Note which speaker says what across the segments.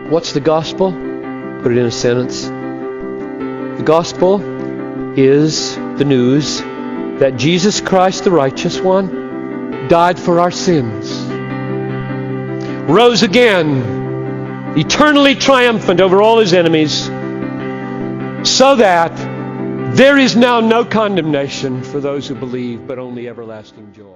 Speaker 1: What's the gospel? Put it in a sentence. The gospel is the news that Jesus Christ, the righteous one, died for our sins, rose again, eternally triumphant over all his enemies, so that there is now no condemnation for those who believe, but only everlasting joy.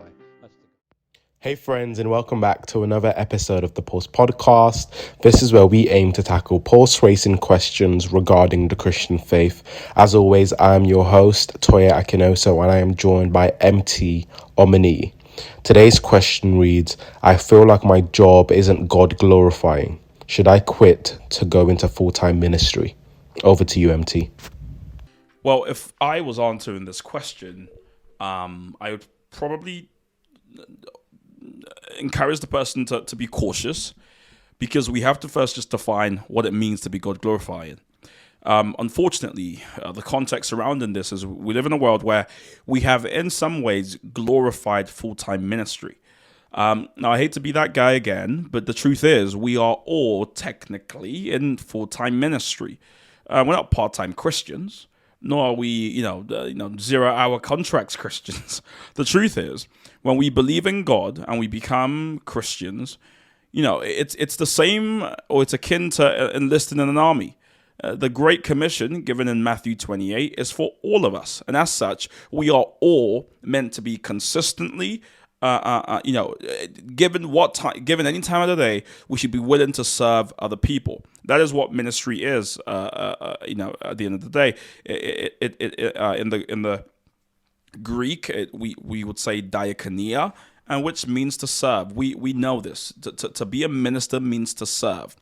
Speaker 2: Hey friends, and welcome back to another episode of the Pulse Podcast. This is where we aim to tackle pulse-racing questions regarding the Christian faith. As always, I am your host, Toya Akinoso, and I am joined by MT Omoniyi. Today's question reads, I feel like my job isn't God-glorifying. Should I quit to go into full-time ministry? Over to you, MT.
Speaker 3: Well, if I was answering this question, I would probably encourage the person to be cautious, because we have to first just define what it means to be God glorifying. Unfortunately, the context surrounding this is we live in a world where we have in some ways glorified full-time ministry. Now, I hate to be that guy again, but the truth is we are all technically in full-time ministry. We're not part-time Christians, nor are we, 0-hour contracts Christians. The truth is, when we believe in God and we become Christians, it's the same, or it's akin to enlisting in an army. The Great Commission, given in Matthew 28, is for all of us. And as such, we are all meant to be consistently, given any time of the day, we should be willing to serve other people. That is what ministry is. At the end of the day, in the Greek, we would say diakonia, and which means to serve. We know this. To be a minister means to serve.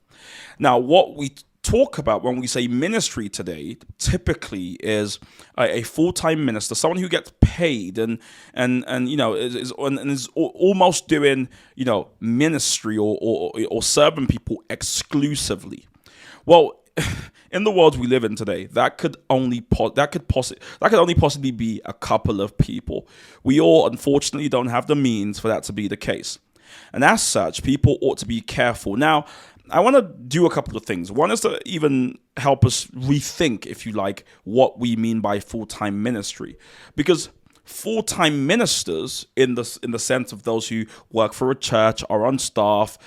Speaker 3: Now, what we talk about when we say ministry today typically is a full-time minister, someone who gets paid and is almost doing ministry or serving people exclusively. Well, in the world we live in today, that could only possibly be a couple of people. We all, unfortunately, don't have the means for that to be the case. And as such, people ought to be careful. Now, I want to do a couple of things. One is to even help us rethink, if you like, what we mean by full-time ministry. Because full-time ministers, in the sense of those who work for a church or on staff,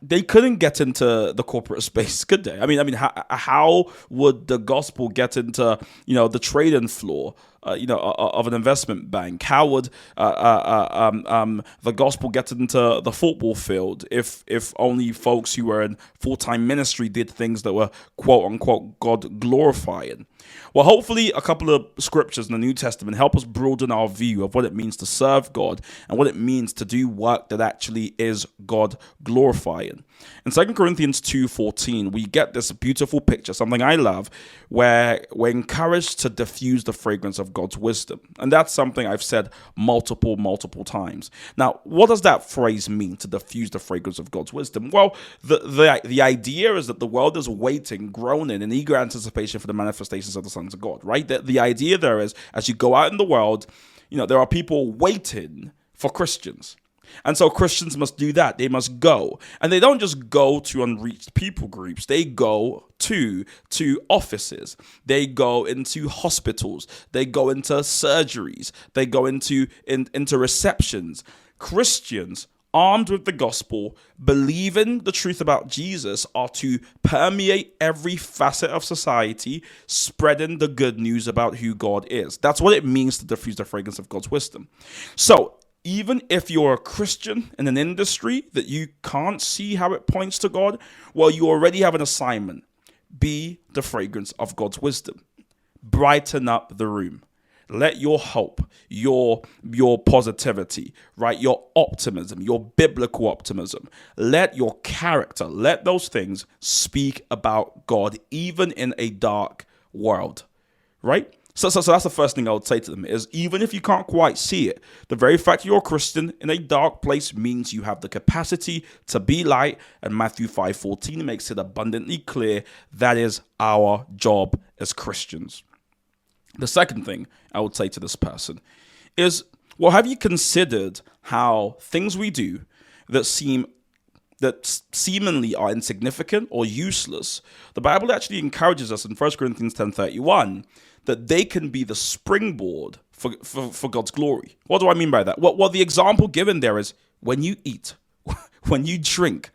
Speaker 3: they couldn't get into the corporate space, could they? I mean, how would the gospel get into the trading floor, of an investment bank? How would the gospel get into the football field if only folks who were in full-time ministry did things that were quote unquote God glorifying? Well, hopefully a couple of scriptures in the New Testament help us broaden our view of what it means to serve God and what it means to do work that actually is God glorifying. In 2 Corinthians 2:14, we get this beautiful picture, something I love, where we're encouraged to diffuse the fragrance of God's wisdom. And that's something I've said multiple times. Now, what does that phrase mean, to diffuse the fragrance of God's wisdom? Well, the idea is that the world is waiting, groaning in eager anticipation for the manifestations of the sons of God, right? The idea there is, as you go out in the world, there are people waiting for Christians. And so Christians must do that. They must go. And they don't just go to unreached people groups. They go to offices. They go into hospitals. They go into surgeries. They go into receptions. Christians, armed with the gospel, believing the truth about Jesus, are to permeate every facet of society, spreading the good news about who God is. That's what it means to diffuse the fragrance of God's wisdom. So, even if you're a Christian in an industry that you can't see how it points to God, well, you already have an assignment. Be the fragrance of God's wisdom. Brighten up the room. Let your hope, your positivity, right, your optimism, your biblical optimism, let your character, let those things speak about God, even in a dark world, right? So that's the first thing I would say to them is, even if you can't quite see it, the very fact you're a Christian in a dark place means you have the capacity to be light. And Matthew 5:14 makes it abundantly clear that is our job as Christians. The second thing I would say to this person is, well, have you considered how things we do that seem that seemingly are insignificant or useless, the Bible actually encourages us in 1 Corinthians 10:31 that they can be the springboard for God's glory. What do I mean by that? What the example given there is, when you eat, when you drink,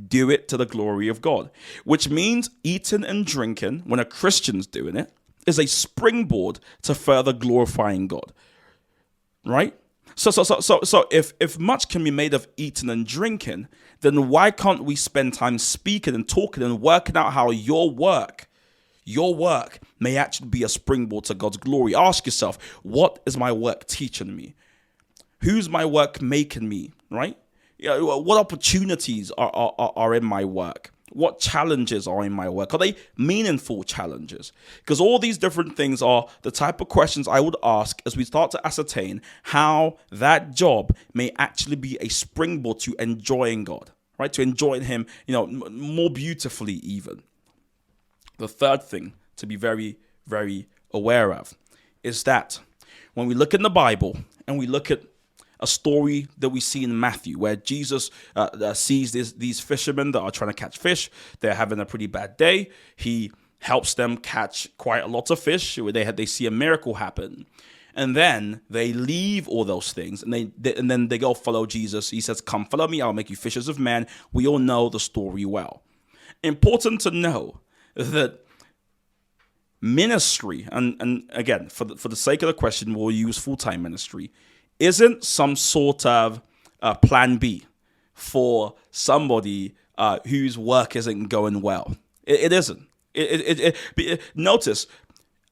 Speaker 3: do it to the glory of God, which means eating and drinking, when a Christian's doing it, is a springboard to further glorifying God, right? So if much can be made of eating and drinking, then why can't we spend time speaking and talking and working out how your work may actually be a springboard to God's glory? Ask yourself, what is my work teaching me? Who's my work making me, right? What opportunities are in my work? What challenges are in my work? Are they meaningful challenges? Because all these different things are the type of questions I would ask as we start to ascertain how that job may actually be a springboard to enjoying God, right? To enjoying Him, more beautifully even. The third thing to be very, very aware of is that when we look in the Bible and we look at a story that we see in Matthew where Jesus sees these fishermen that are trying to catch fish. They're having a pretty bad day. He helps them catch quite a lot of fish. They see a miracle happen. And then they leave all those things and then they go follow Jesus. He says, "Come, follow me. I'll make you fishers of men." We all know the story well. Important to know that ministry, and again, for the sake of the question, we'll use full-time ministry, isn't some sort of plan B for somebody whose work isn't going well. It isn't. Notice,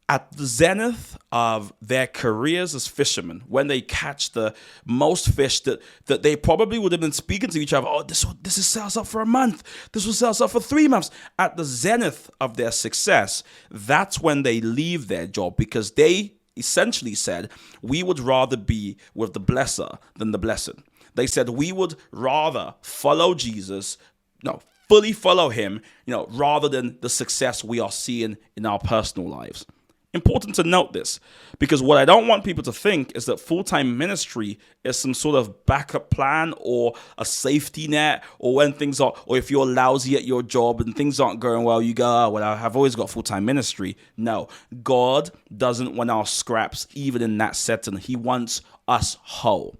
Speaker 3: at the zenith of their careers as fishermen, when they catch the most fish that they probably would have been speaking to each other, "Oh, this is sells up for a month. This will sell up for 3 months." At the zenith of their success, that's when they leave their job, because they essentially said, "We would rather be with the blesser than the blessed." They said, "We would rather follow Jesus, fully follow Him, rather than the success we are seeing in our personal lives." Important to note this, because what I don't want people to think is that full-time ministry is some sort of backup plan or a safety net, or or if you're lousy at your job and things aren't going well, you go, "Oh, well, I've always got full-time ministry." No, God doesn't want our scraps even in that setting. He wants us whole.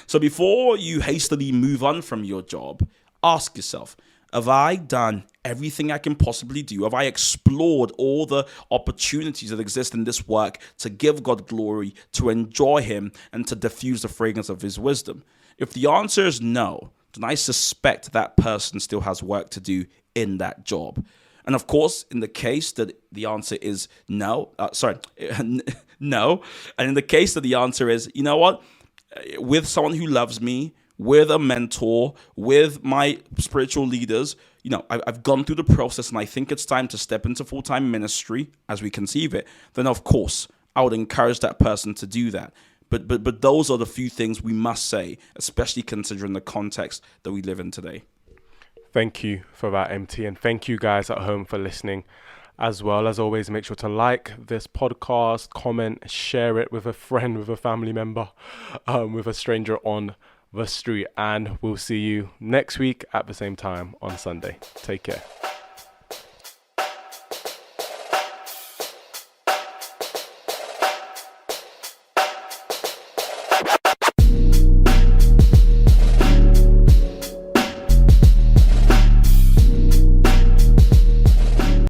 Speaker 3: So before you hastily move on from your job, ask yourself, have I done everything I can possibly do? Have I explored all the opportunities that exist in this work to give God glory, to enjoy Him, and to diffuse the fragrance of His wisdom? If the answer is no, then I suspect that person still has work to do in that job. And of course, in the case that the answer is no, no, and in the case that the answer is, you know what, with someone who loves me, with a mentor, with my spiritual leaders, I've gone through the process and I think it's time to step into full-time ministry as we conceive it, then of course I would encourage that person to do that. But those are the few things we must say, especially considering the context that we live in today.
Speaker 2: Thank you for that, MT, and thank you guys at home for listening. As well, as always, make sure to like this podcast, comment, share it with a friend, with a family member, with a stranger on the street, and we'll see you next week at the same time on Sunday. Take care.